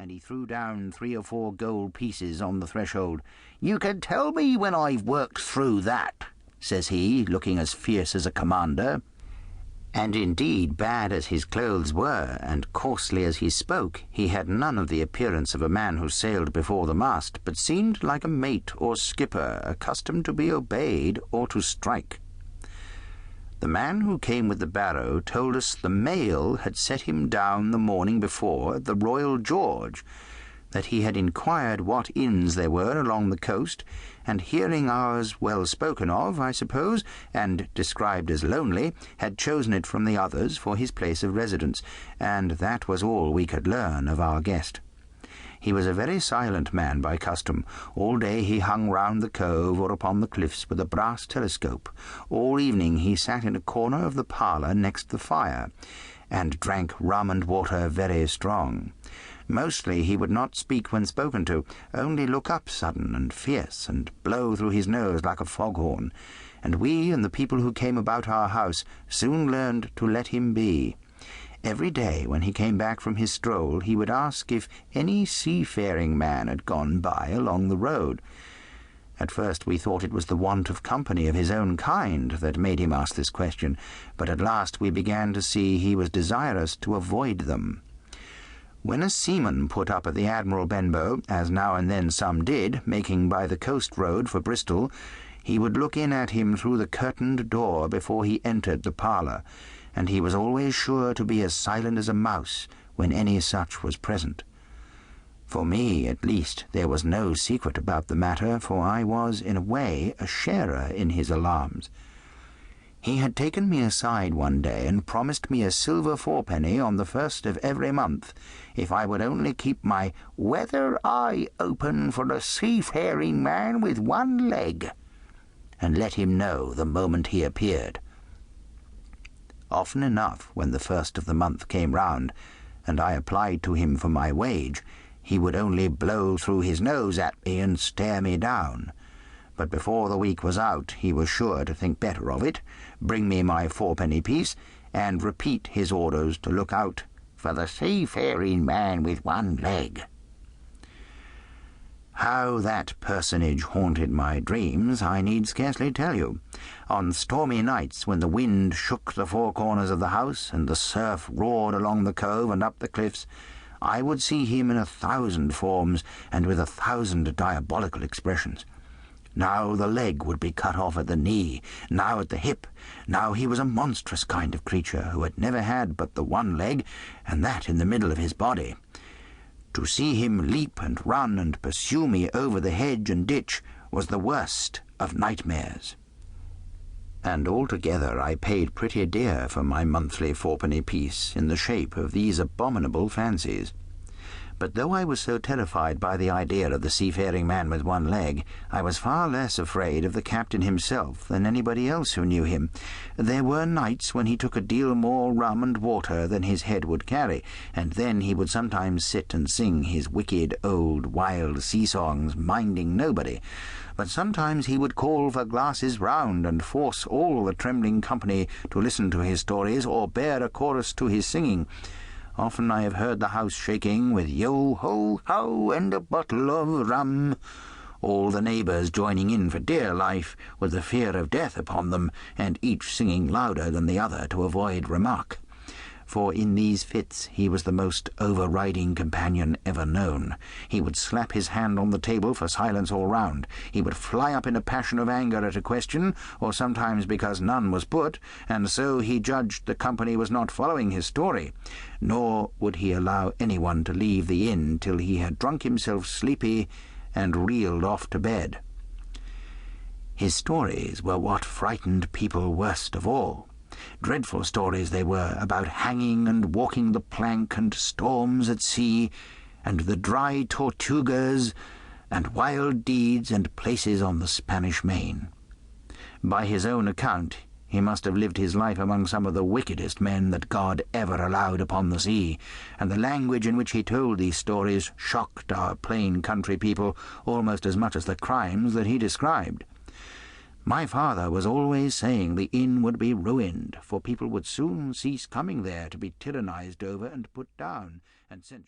and he threw down 3 or 4 gold pieces on the threshold. "You can tell me when I've worked through that," says he, looking as fierce as a commander. And indeed, bad as his clothes were, and coarsely as he spoke, he had none of the appearance of a man who sailed before the mast, but seemed like a mate or skipper, accustomed to be obeyed or to strike. The man who came with the barrow told us the mail had set him down the morning before at the Royal George, that he had inquired what inns there were along the coast, and hearing ours well spoken of, I suppose, and described as lonely, had chosen it from the others for his place of residence, and that was all we could learn of our guest. He was a very silent man by custom. All day he hung round the cove or upon the cliffs with a brass telescope. All evening he sat in a corner of the parlour next the fire, and drank rum and water very strong. Mostly he would not speak when spoken to, only look up sudden and fierce, and blow through his nose like a foghorn, and we and the people who came about our house soon learned to let him be. Every day when he came back from his stroll he would ask if any seafaring man had gone by along the road. At first we thought it was the want of company of his own kind that made him ask this question, but at last we began to see he was desirous to avoid them. When a seaman put up at the Admiral Benbow, as now and then some did, making by the coast road for Bristol, he would look in at him through the curtained door before he entered the parlour, and he was always sure to be as silent as a mouse when any such was present. For me, at least, there was no secret about the matter, for I was, in a way, a sharer in his alarms. He had taken me aside one day and promised me a silver 4-penny on the 1st of every month if I would only keep my weather eye open for a seafaring man with 1 leg, and let him know the moment he appeared. Often enough, when the 1st of the month came round, and I applied to him for my wage, he would only blow through his nose at me and stare me down. But before the week was out he was sure to think better of it, bring me my 4-penny piece, and repeat his orders to look out for the seafaring man with 1 leg. How that personage haunted my dreams I need scarcely tell you. On stormy nights, when the wind shook the 4 corners of the house, and the surf roared along the cove and up the cliffs, I would see him in 1,000 forms, and with 1,000 diabolical expressions. Now the leg would be cut off at the knee, now at the hip. Now he was a monstrous kind of creature who had never had but the 1 leg, and that in the middle of his body. To see him leap and run and pursue me over the hedge and ditch was the worst of nightmares. And altogether I paid pretty dear for my monthly 4-penny piece in the shape of these abominable fancies. But though I was so terrified by the idea of the seafaring man with 1 leg, I was far less afraid of the captain himself than anybody else who knew him. There were nights when he took a deal more rum and water than his head would carry, and then he would sometimes sit and sing his wicked old wild sea-songs, minding nobody. But sometimes he would call for glasses round and force all the trembling company to listen to his stories or bear a chorus to his singing. Often I have heard the house shaking with yo-ho-ho and a bottle of rum, all the neighbours joining in for dear life, with the fear of death upon them, and each singing louder than the other to avoid remark. For in these fits he was the most overriding companion ever known. He would slap his hand on the table for silence all round. He would fly up in a passion of anger at a question, or sometimes because none was put, and so he judged the company was not following his story. Nor would he allow anyone to leave the inn till he had drunk himself sleepy and reeled off to bed. His stories were what frightened people worst of all. Dreadful stories they were, about hanging and walking the plank and storms at sea, and the dry Tortugas, and wild deeds and places on the Spanish Main. By his own account, he must have lived his life among some of the wickedest men that God ever allowed upon the sea, and the language in which he told these stories shocked our plain country people almost as much as the crimes that he described. My father was always saying the inn would be ruined, for people would soon cease coming there to be tyrannized over and put down, and sent